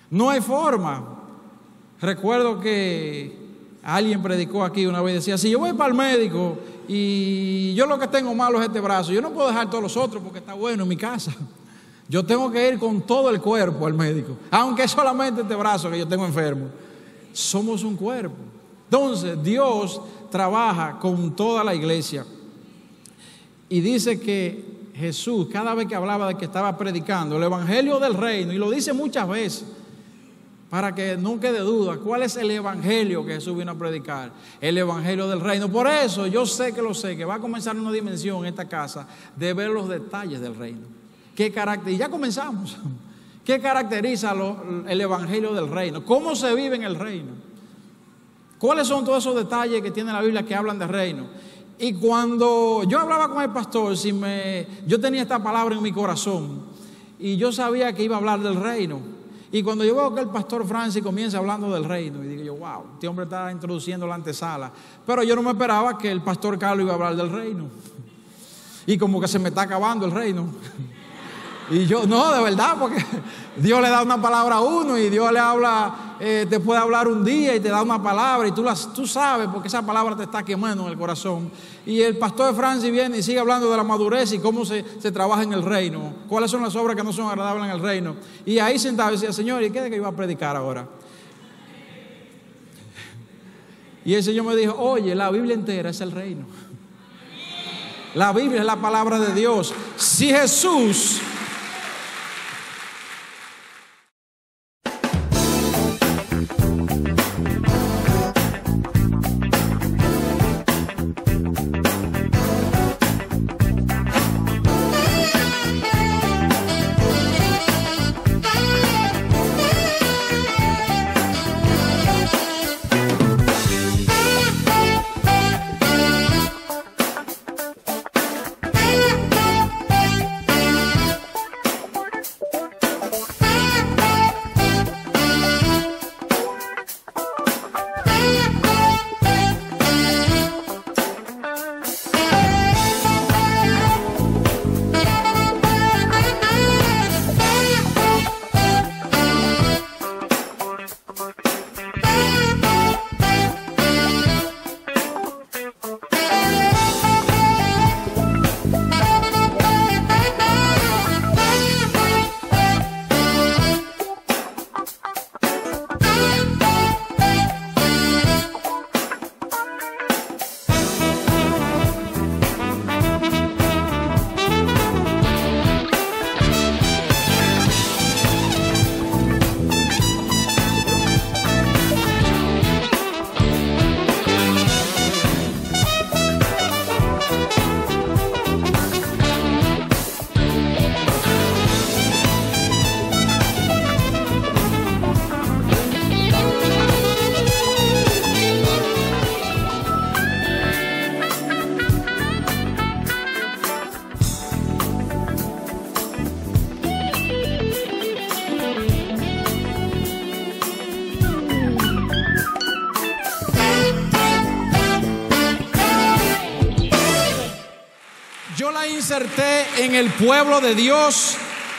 No hay forma. Recuerdo que alguien predicó aquí una vez, decía: si yo voy para el médico y yo lo que tengo malo es este brazo, yo no puedo dejar todos los otros porque está bueno en mi casa. Yo tengo que ir con todo el cuerpo al médico, aunque es solamente este brazo que yo tengo enfermo. Somos un cuerpo. Entonces Dios trabaja con toda la iglesia. Y dice que Jesús, cada vez que hablaba de que estaba predicando el evangelio del reino, y lo dice muchas veces, para que no quede duda, ¿cuál es el evangelio que Jesús vino a predicar? El evangelio del reino. Por eso yo sé, que va a comenzar una dimensión en esta casa de ver los detalles del reino. ¿Qué carácter? Y ya comenzamos. ¿Qué caracteriza el evangelio del reino? ¿Cómo se vive en el reino? ¿Cuáles son todos esos detalles que tiene la Biblia que hablan de reino? Y cuando yo hablaba con el pastor, yo tenía esta palabra en mi corazón y yo sabía que iba a hablar del reino. Y cuando yo veo que el pastor Francis comienza hablando del reino, y digo yo: wow, este hombre está introduciendo la antesala. Pero yo no me esperaba que el pastor Carlos iba a hablar del reino. Y como que se me está acabando el reino. Y yo, no, de verdad, porque Dios le da una palabra a uno y Dios le habla, te puede hablar un día y te da una palabra y tú sabes, porque esa palabra te está quemando en el corazón. Y el pastor Francis viene y sigue hablando de la madurez y cómo se trabaja en el reino, cuáles son las obras que no son agradables en el reino. Y ahí sentado decía: Señor, ¿y qué es que iba a predicar ahora? Y el Señor me dijo: oye, la Biblia entera es el reino. La Biblia es la palabra de Dios. Si Jesús... inserté en el pueblo de Dios.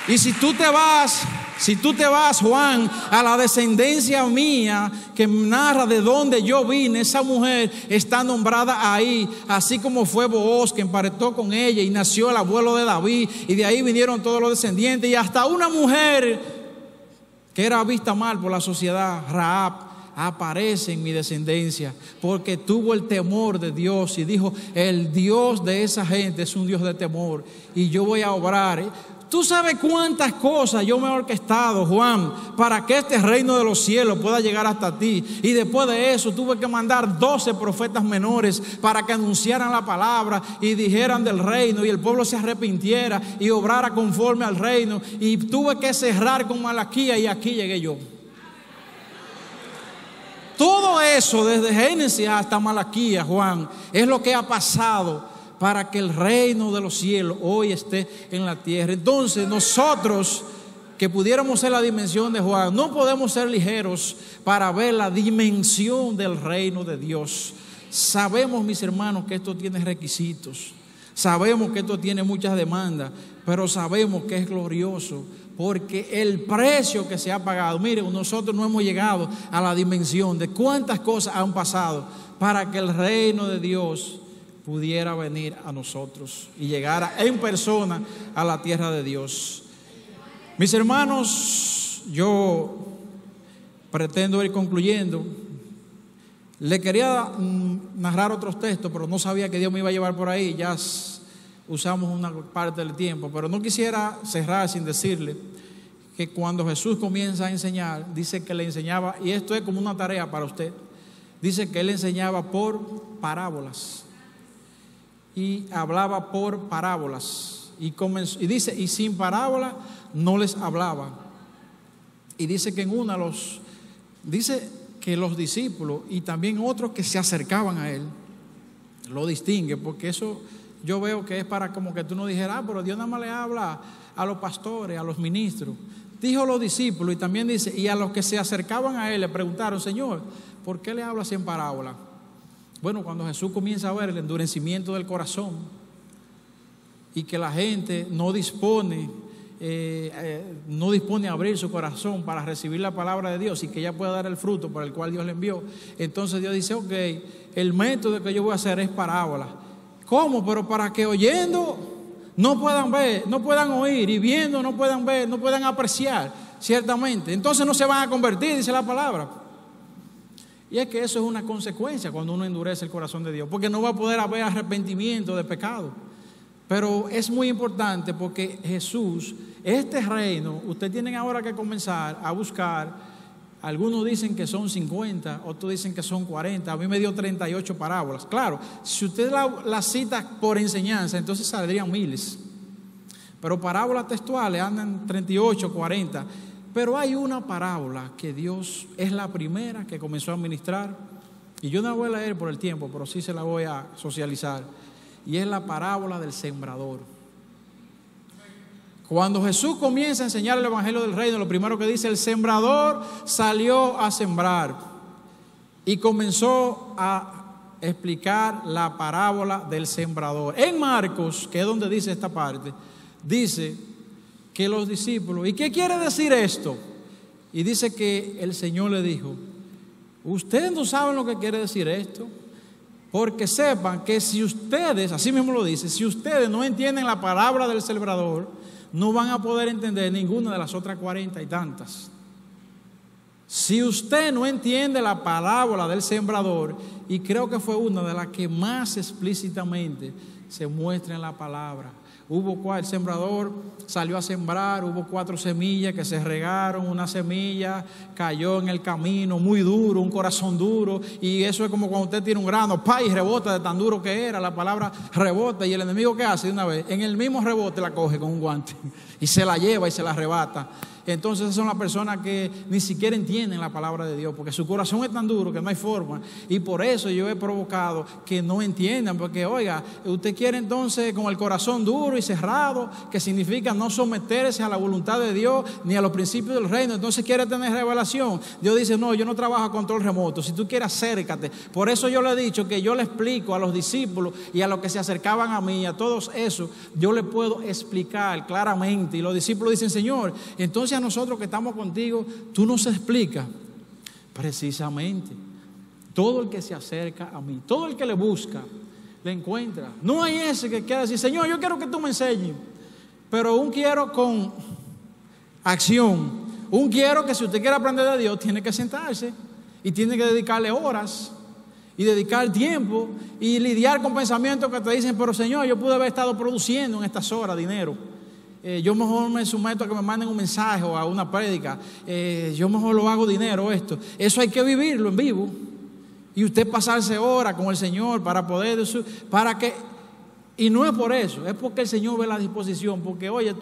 Y si tú te vas, Juan, a la descendencia mía, que narra de dónde yo vine, esa mujer está nombrada ahí, así como fue Booz, que emparentó con ella y nació el abuelo de David, y de ahí vinieron todos los descendientes, y hasta una mujer que era vista mal por la sociedad, Rahab, aparece en mi descendencia, porque tuvo el temor de Dios y dijo: el Dios de esa gente es un Dios de temor, y yo voy a obrar. Tú sabes cuántas cosas yo me he orquestado, Juan, para que este reino de los cielos pueda llegar hasta ti. Y después de eso tuve que mandar 12 profetas menores para que anunciaran la palabra y dijeran del reino, y el pueblo se arrepintiera y obrara conforme al reino. Y tuve que cerrar con Malaquías, y aquí llegué yo. Todo eso, desde Génesis hasta Malaquías, Juan, es lo que ha pasado para que el reino de los cielos hoy esté en la tierra. Entonces nosotros, que pudiéramos ser la dimensión de Juan, no podemos ser ligeros para ver la dimensión del reino de Dios. Sabemos, mis hermanos, que esto tiene requisitos, sabemos que esto tiene muchas demandas, pero sabemos que es glorioso, porque el precio que se ha pagado, miren, nosotros no hemos llegado a la dimensión de cuántas cosas han pasado para que el reino de Dios pudiera venir a nosotros y llegara en persona a la tierra de Dios. Mis hermanos, yo pretendo ir concluyendo. Le quería narrar otros textos, pero no sabía que Dios me iba a llevar por ahí. Ya usamos una parte del tiempo, pero no quisiera cerrar sin decirle que cuando Jesús comienza a enseñar, dice que le enseñaba, y esto es como una tarea para usted, dice que él enseñaba por parábolas. Y hablaba por parábolas, y dice, y sin parábola no les hablaba. Y dice que en una dice que los discípulos y también otros que se acercaban a él, lo distingue, porque eso yo veo que es para como que tú no dijeras: pero Dios nada más le habla a los pastores, a los ministros. Dijo los discípulos, y también dice, y a los que se acercaban a él le preguntaron: Señor, ¿por qué le hablas en parábola? Bueno, cuando Jesús comienza a ver el endurecimiento del corazón y que la gente no dispone a abrir su corazón para recibir la palabra de Dios y que ella pueda dar el fruto para el cual Dios le envió, entonces Dios dice: ok, el método que yo voy a hacer es parábola. ¿Cómo? Pero para que oyendo no puedan ver, no puedan oír, y viendo no puedan ver, no puedan apreciar, ciertamente. Entonces no se van a convertir, dice la palabra. Y es que eso es una consecuencia cuando uno endurece el corazón de Dios, porque no va a poder haber arrepentimiento de pecado. Pero es muy importante, porque Jesús, este reino, ustedes tienen ahora que comenzar a buscar. Algunos dicen que son 50, otros dicen que son 40. A mí me dio 38 parábolas. Claro, si usted la cita por enseñanza, entonces saldrían miles. Pero parábolas textuales andan 38, 40. Pero hay una parábola que Dios es la primera que comenzó a administrar, y yo no la voy a leer por el tiempo, pero sí se la voy a socializar, y es la parábola del sembrador. Cuando Jesús comienza a enseñar el evangelio del reino, lo primero que dice: el sembrador salió a sembrar, y comenzó a explicar la parábola del sembrador. En Marcos, que es donde dice esta parte, dice que los discípulos: ¿y qué quiere decir esto? Y dice que el Señor le dijo: ustedes no saben lo que quiere decir esto, porque sepan que si ustedes, así mismo lo dice, si ustedes no entienden la palabra del sembrador, no van a poder entender ninguna de las otras 40 y tantas. Si usted no entiende la parábola del sembrador, y creo que fue una de las que más explícitamente se muestra en la palabra. El sembrador salió a sembrar, hubo 4 semillas que se regaron, una semilla cayó en el camino muy duro, un corazón duro, y eso es como cuando usted tiene un grano, y rebota de tan duro que era. La palabra rebota, y el enemigo, ¿qué hace? De una vez, en el mismo rebote la coge con un guante y se la lleva y se la arrebata. Entonces esas son las personas que ni siquiera entienden la palabra de Dios, porque su corazón es tan duro que no hay forma. Y por eso yo he provocado que no entiendan, porque oiga, usted quiere entonces con el corazón duro y cerrado, que significa no someterse a la voluntad de Dios ni a los principios del reino. Entonces quiere tener revelación. Dios dice, no, yo no trabajo a control remoto. Si tú quieres, acércate. Por eso yo le he dicho que yo le explico a los discípulos y a los que se acercaban a mí, a todos esos, yo le puedo explicar claramente. Y los discípulos dicen, Señor, entonces a nosotros que estamos contigo, tú nos explicas. Precisamente, todo el que se acerca a mí, todo el que le busca, le encuentra. No hay ese que quiera decir, Señor, yo quiero que tú me enseñes, pero un quiero con acción. Un quiero que si usted quiere aprender de Dios, tiene que sentarse y tiene que dedicarle horas y dedicar tiempo y lidiar con pensamientos que te dicen, pero Señor, yo pude haber estado produciendo en estas horas dinero. Yo mejor me someto a que me manden un mensaje o a una prédica. Yo mejor lo hago dinero esto. Eso hay que vivirlo en vivo. Y usted pasarse horas con el Señor para poder, y no es por eso, es porque el Señor ve la disposición. Porque oye,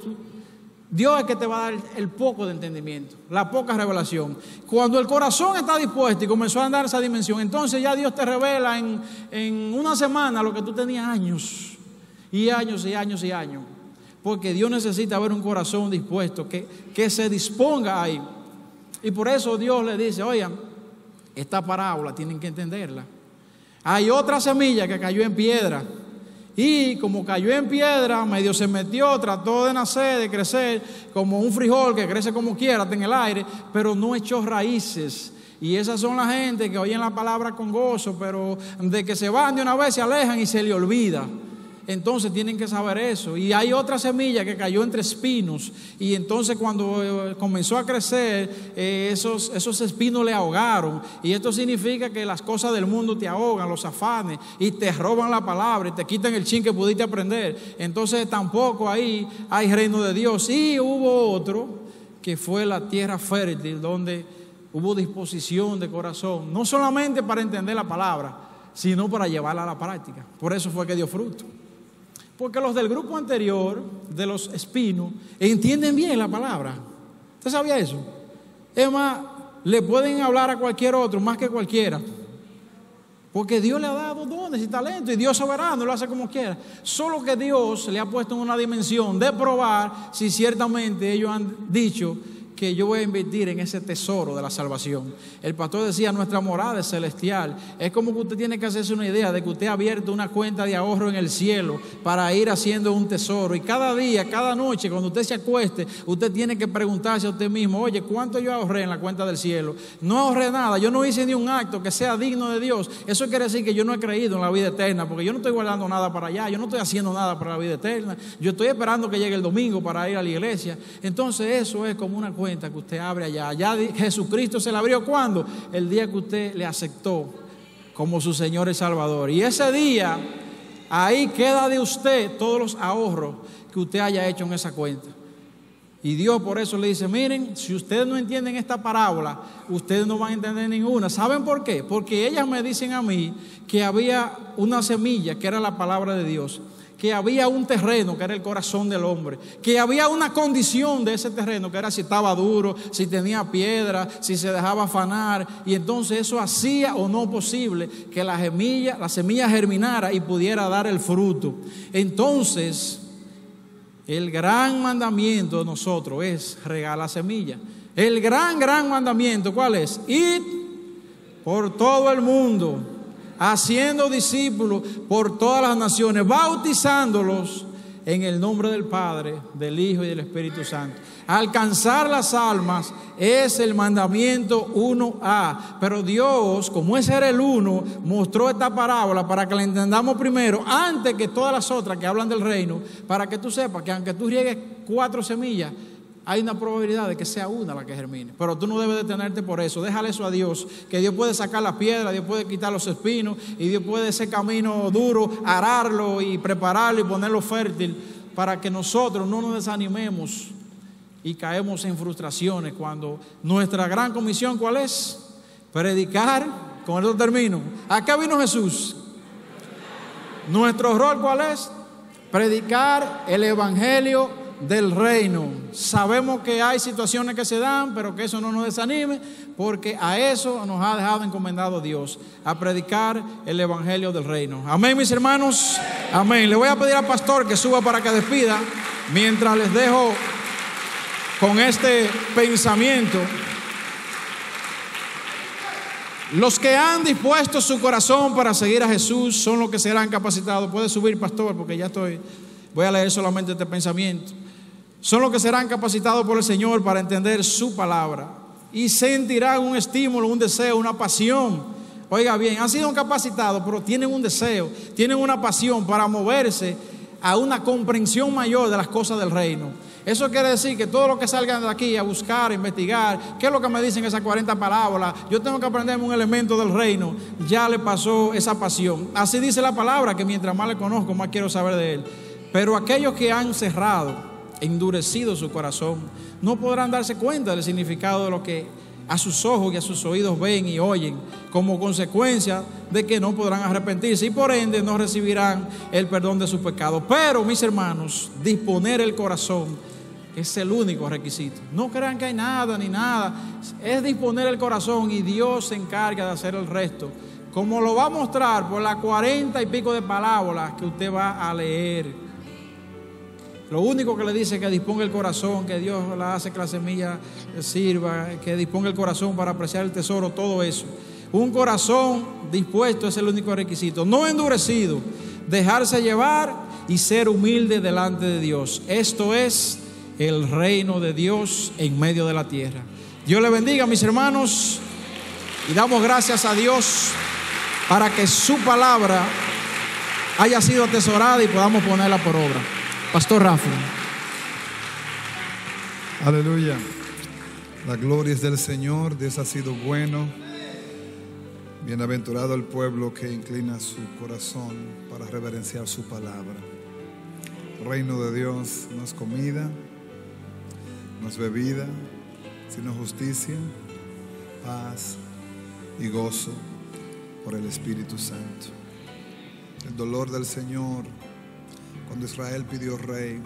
Dios es que te va a dar el poco de entendimiento, la poca revelación. Cuando el corazón está dispuesto y comenzó a andar esa dimensión, entonces ya Dios te revela en una semana lo que tú tenías años y años y años y años. Porque Dios necesita ver un corazón dispuesto, que se disponga ahí. Y por eso Dios le dice, oigan, esta parábola tienen que entenderla. Hay otra semilla que cayó en piedra. Y como cayó en piedra, medio se metió, trató de nacer, de crecer, como un frijol que crece como quiera, está en el aire, pero no echó raíces. Y esas son la gente que oyen la palabra con gozo, pero de que se van de una vez se alejan y se le olvida. Entonces tienen que saber eso. Y hay otra semilla que cayó entre espinos. Y entonces cuando comenzó a crecer, esos espinos le ahogaron. Y esto significa que las cosas del mundo te ahogan, los afanes, y te roban la palabra y te quitan el chin que pudiste aprender. Entonces tampoco ahí hay reino de Dios. Y hubo otro que fue la tierra fértil, donde hubo disposición de corazón, no solamente para entender la palabra, sino para llevarla a la práctica. Por eso fue que dio fruto. Porque los del grupo anterior, de los espinos, entienden bien la palabra. ¿Usted sabía eso? Es más, le pueden hablar a cualquier otro, más que cualquiera. Porque Dios le ha dado dones y talentos, y Dios soberano lo hace como quiera. Solo que Dios le ha puesto en una dimensión de probar si ciertamente ellos han dicho que yo voy a invertir en ese tesoro de la salvación. El pastor decía, nuestra morada es celestial. Es como que usted tiene que hacerse una idea de que usted ha abierto una cuenta de ahorro en el cielo para ir haciendo un tesoro. Y cada día, cada noche, cuando usted se acueste, usted tiene que preguntarse a usted mismo, oye, ¿cuánto yo ahorré en la cuenta del cielo? No ahorré nada, yo no hice ni un acto que sea digno de Dios. Eso quiere decir que yo no he creído en la vida eterna, porque yo no estoy guardando nada para allá, yo no estoy haciendo nada para la vida eterna. Yo estoy esperando que llegue el domingo para ir a la iglesia. Entonces eso es como una cuenta que usted abre allá. Ya Jesucristo se la abrió ¿cuándo? El día que usted le aceptó como su Señor y Salvador. Y ese día, ahí queda de usted todos los ahorros que usted haya hecho en esa cuenta. Y Dios por eso le dice, miren, si ustedes no entienden esta parábola, ustedes no van a entender ninguna. ¿Saben por qué? Porque ellas me dicen a mí que había una semilla que era la palabra de Dios, que había un terreno que era el corazón del hombre, que había una condición de ese terreno que era si estaba duro, si tenía piedra, si se dejaba afanar, y entonces eso hacía o no posible que la semilla germinara y pudiera dar el fruto. Entonces el gran mandamiento de nosotros es regar la semilla. El gran mandamiento, ¿cuál es? Id por todo el mundo, haciendo discípulos por todas las naciones, bautizándolos en el nombre del Padre, del Hijo y del Espíritu Santo. Alcanzar las almas es el mandamiento 1A. Pero Dios, como ese era el 1, mostró esta parábola para que la entendamos primero, antes que todas las otras que hablan del reino, para que tú sepas que aunque tú riegues 4 semillas, hay una probabilidad de que sea una la que germine. Pero tú no debes detenerte por eso. Déjale eso a Dios, que Dios puede sacar la piedra, Dios puede quitar los espinos, y Dios puede ese camino duro, ararlo y prepararlo y ponerlo fértil, para que nosotros no nos desanimemos y caemos en frustraciones cuando nuestra gran comisión, ¿cuál es? Predicar. Con eso termino. ¿A qué vino Jesús? Nuestro rol, ¿cuál es? Predicar el evangelio del reino. Sabemos que hay situaciones que se dan, pero que eso no nos desanime, porque a eso nos ha dejado encomendado Dios, a predicar el evangelio del reino. Amén, mis hermanos. Amén. Le voy a pedir al pastor que suba para que despida, mientras les dejo con este pensamiento. Los que han dispuesto su corazón para seguir a Jesús son los que serán capacitados. Puede subir, pastor, porque ya voy a leer solamente este pensamiento. Son los que serán capacitados por el Señor para entender su palabra y sentirán un estímulo, un deseo, una pasión. Oiga bien, han sido capacitados, pero tienen un deseo, tienen una pasión para moverse a una comprensión mayor de las cosas del reino. Eso quiere decir que todos los que salgan de aquí a buscar, a investigar, ¿qué es lo que me dicen esas 40 parábolas? Yo tengo que aprenderme un elemento del reino. Ya le pasó esa pasión. Así dice la palabra, que mientras más le conozco, más quiero saber de él. Pero aquellos que han cerrado, endurecido su corazón, no podrán darse cuenta del significado de lo que a sus ojos y a sus oídos ven y oyen, como consecuencia de que no podrán arrepentirse y por ende no recibirán el perdón de sus pecados. Pero, mis hermanos, disponer el corazón es el único requisito. No crean que hay nada ni nada. Es disponer el corazón y Dios se encarga de hacer el resto, como lo va a mostrar por las 40 y pico de parábolas que usted va a leer. Lo único que le dice es que disponga el corazón, que Dios la hace que la semilla sirva, que disponga el corazón para apreciar el tesoro, todo eso. Un corazón dispuesto es el único requisito. No endurecido, dejarse llevar y ser humilde delante de Dios. Esto es el reino de Dios en medio de la tierra. Dios le bendiga, mis hermanos, y damos gracias a Dios para que su palabra haya sido atesorada y podamos ponerla por obra. Pastor Rafa. Aleluya. La gloria es del Señor. Dios ha sido bueno. Bienaventurado el pueblo que inclina su corazón para reverenciar su palabra. El reino de Dios no es comida, no es bebida, sino justicia, paz y gozo por el Espíritu Santo. El dolor del Señor cuando Israel pidió rey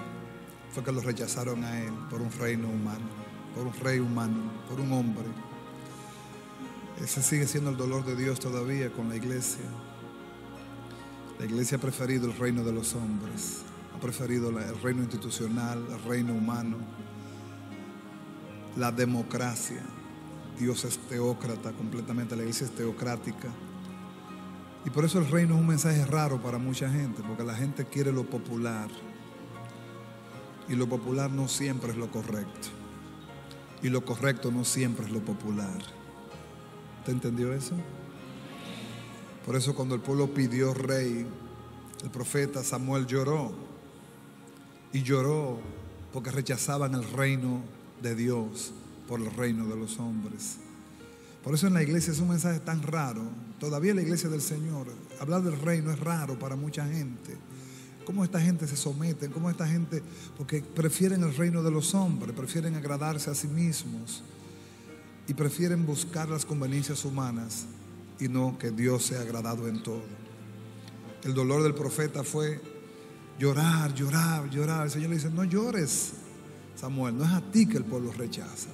fue que lo rechazaron a él por un reino humano, por un rey humano, por un hombre. Ese sigue siendo el dolor de Dios todavía con la iglesia. La iglesia ha preferido el reino de los hombres, ha preferido el reino institucional, el reino humano, la democracia. Dios es teócrata completamente, la iglesia es teocrática. Y por eso el reino es un mensaje raro para mucha gente, porque la gente quiere lo popular. Y lo popular no siempre es lo correcto. Y lo correcto no siempre es lo popular. ¿Usted entendió eso? Por eso cuando el pueblo pidió rey, el profeta Samuel lloró. Y lloró porque rechazaban el reino de Dios por el reino de los hombres. Por eso en la iglesia es un mensaje tan raro. Todavía en la iglesia del Señor, hablar del reino es raro para mucha gente. ¿Cómo esta gente se somete? ¿Cómo esta gente? Porque prefieren el reino de los hombres, prefieren agradarse a sí mismos y prefieren buscar las conveniencias humanas y no que Dios sea agradado en todo. El dolor del profeta fue llorar, llorar, llorar. El Señor le dice: no llores, Samuel, no es a ti que el pueblo rechaza,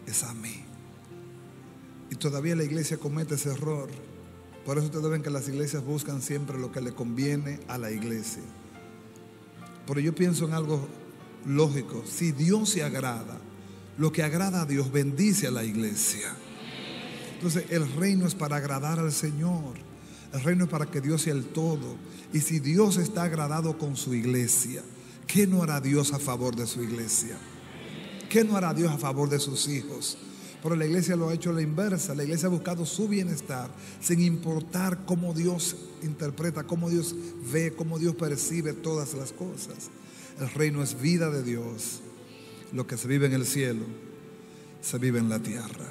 es a mí. Y todavía la iglesia comete ese error. Por eso ustedes ven que las iglesias buscan siempre lo que le conviene a la iglesia. Pero yo pienso en algo lógico. Si Dios se agrada, lo que agrada a Dios bendice a la iglesia. Entonces el reino es para agradar al Señor. El reino es para que Dios sea el todo. Y si Dios está agradado con su iglesia, ¿qué no hará Dios a favor de su iglesia? ¿Qué no hará Dios a favor de sus hijos? Pero la iglesia lo ha hecho a la inversa. La iglesia ha buscado su bienestar sin importar cómo Dios interpreta, cómo Dios ve, cómo Dios percibe todas las cosas. El reino es vida de Dios. Lo que se vive en el cielo se vive en la tierra.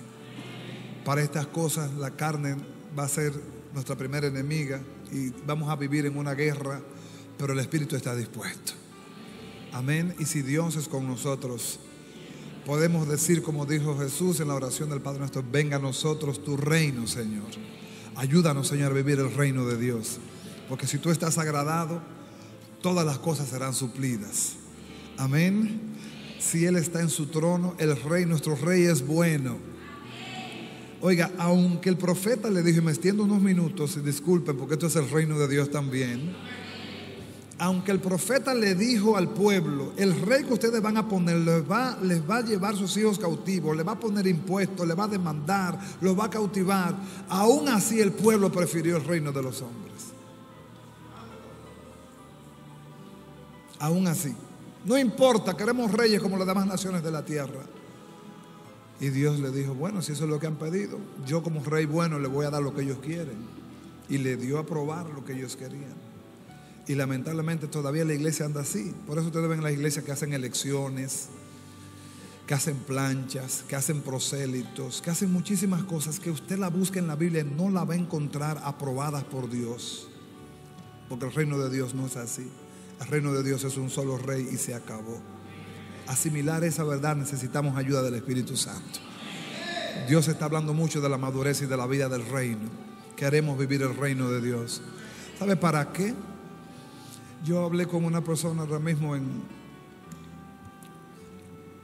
Para estas cosas la carne va a ser nuestra primera enemiga y vamos a vivir en una guerra, pero el Espíritu está dispuesto. Amén. Y si Dios es con nosotros, podemos decir como dijo Jesús en la oración del Padre nuestro: venga a nosotros tu reino, Señor. Ayúdanos, Señor, a vivir el reino de Dios. Porque si tú estás agradado, todas las cosas serán suplidas. Amén. Si Él está en su trono, el rey, nuestro rey es bueno. Oiga, aunque el profeta le dijo, y me extiendo unos minutos, y disculpen porque esto es el reino de Dios también. Aunque el profeta le dijo al pueblo, el rey que ustedes van a poner les va a llevar sus hijos cautivos, les va a poner impuestos, les va a demandar, los va a cautivar. Aún así el pueblo prefirió el reino de los hombres. Aún así. No importa, queremos reyes como las demás naciones de la tierra. Y Dios le dijo, bueno, si eso es lo que han pedido, yo como rey bueno les voy a dar lo que ellos quieren. Y le dio a probar lo que ellos querían. Y lamentablemente todavía la iglesia anda así. Por eso ustedes ven las iglesias que hacen elecciones, que hacen planchas, que hacen prosélitos, que hacen muchísimas cosas que usted la busca en la Biblia, no la va a encontrar aprobadas por Dios. Porque el reino de Dios no es así. El reino de Dios es un solo rey y se acabó. Asimilar esa verdad necesitamos ayuda del Espíritu Santo. Dios está hablando mucho de la madurez y de la vida del reino. Queremos vivir el reino de Dios. ¿Sabe para qué? Yo hablé con una persona ahora mismo en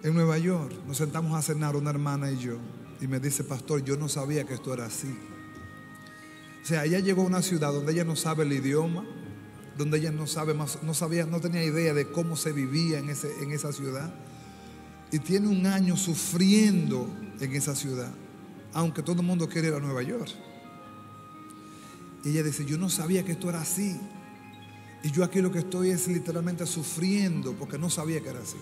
Nueva York. Nos sentamos a cenar una hermana y yo. Y me dice, pastor, yo no sabía que esto era así. O sea, ella llegó a una ciudad donde ella no sabe el idioma, donde ella no tenía idea de cómo se vivía en esa ciudad. Y tiene un año sufriendo en esa ciudad, aunque todo el mundo quiere ir a Nueva York. Y ella dice, yo no sabía que esto era así. Y yo aquí lo que estoy es literalmente sufriendo porque no sabía que era así.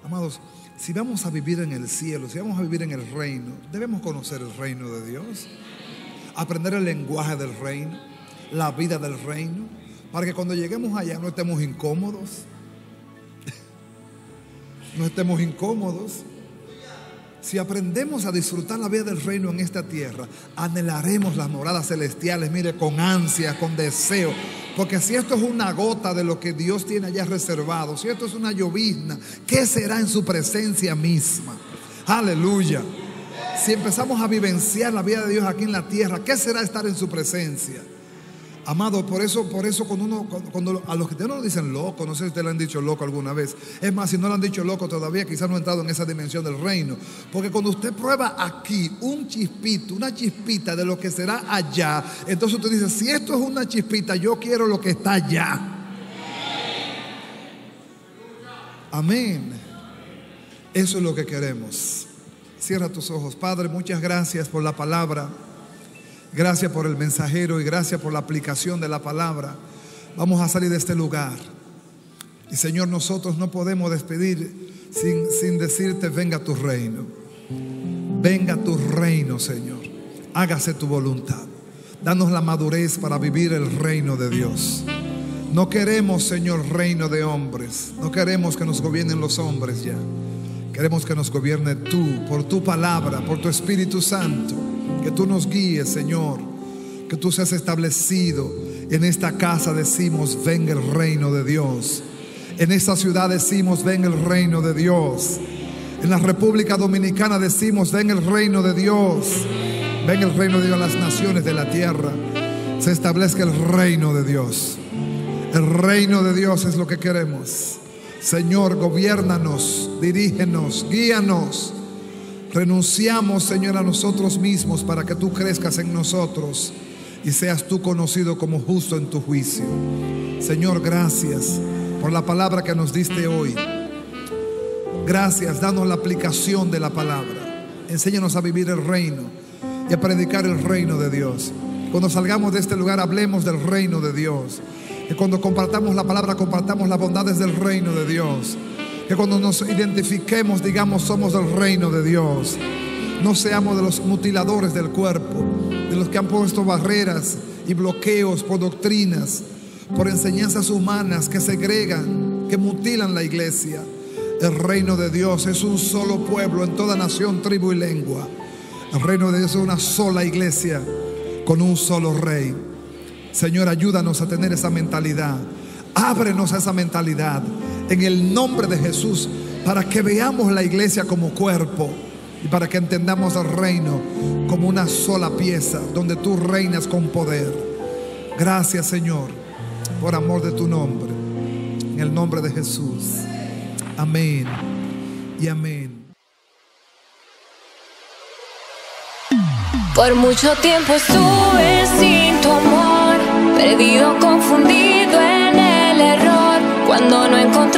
Amados, si vamos a vivir en el cielo, si vamos a vivir en el reino, debemos conocer el reino de Dios, aprender el lenguaje del reino, la vida del reino, para que cuando lleguemos allá no estemos incómodos. No estemos incómodos. Si aprendemos a disfrutar la vida del reino en esta tierra, anhelaremos las moradas celestiales, mire, con ansia, con deseo. Porque si esto es una gota de lo que Dios tiene allá reservado, si esto es una llovizna, ¿qué será en su presencia misma? Aleluya. Si empezamos a vivenciar la vida de Dios aquí en la tierra, ¿qué será estar en su presencia? Amado, por eso cuando a los que no lo dicen loco, no sé si ustedes le han dicho loco alguna vez. Es más, si no lo han dicho loco todavía, quizás no ha entrado en esa dimensión del reino. Porque cuando usted prueba aquí un chispito, una chispita de lo que será allá, entonces usted dice, si esto es una chispita, yo quiero lo que está allá. Amén. Eso es lo que queremos. Cierra tus ojos. Padre, muchas gracias por la palabra. Gracias por el mensajero y gracias por la aplicación de la palabra. Vamos a salir de este lugar. Y Señor, nosotros no podemos despedir sin decirte, venga tu reino. Venga tu reino, Señor. Hágase tu voluntad. Danos la madurez para vivir el reino de Dios. No queremos, Señor, reino de hombres. No queremos que nos gobiernen los hombres ya. Queremos que nos gobierne tú, por tu palabra, por tu Espíritu Santo. Que tú nos guíes, Señor. Que tú seas establecido. En esta casa decimos, venga el reino de Dios. En esta ciudad decimos, venga el reino de Dios. En la República Dominicana decimos, venga el reino de Dios. Venga el reino de Dios en las naciones de la tierra. Se establezca el reino de Dios. El reino de Dios es lo que queremos. Señor, gobiérnanos, dirígenos, guíanos. Renunciamos, Señor, a nosotros mismos para que tú crezcas en nosotros y seas tú conocido como justo en tu juicio. Señor, gracias por la palabra que nos diste hoy. Gracias, danos la aplicación de la palabra. Enséñanos a vivir el reino y a predicar el reino de Dios. Cuando salgamos de este lugar, hablemos del reino de Dios. Que cuando compartamos la palabra, compartamos las bondades del reino de Dios. Que cuando nos identifiquemos, digamos, somos del reino de Dios. No seamos de los mutiladores del cuerpo, de los que han puesto barreras y bloqueos por doctrinas, por enseñanzas humanas que segregan, que mutilan la iglesia. El reino de Dios es un solo pueblo en toda nación, tribu y lengua. El reino de Dios es una sola iglesia con un solo rey. Señor, ayúdanos a tener esa mentalidad. Ábrenos a esa mentalidad en el nombre de Jesús, para que veamos la iglesia como cuerpo y para que entendamos el reino como una sola pieza donde tú reinas con poder. Gracias, Señor, por amor de tu nombre, en el nombre de Jesús. Amén y amén. Por mucho tiempo estuve sin tu amor, perdido, confundido en el error, cuando no encontré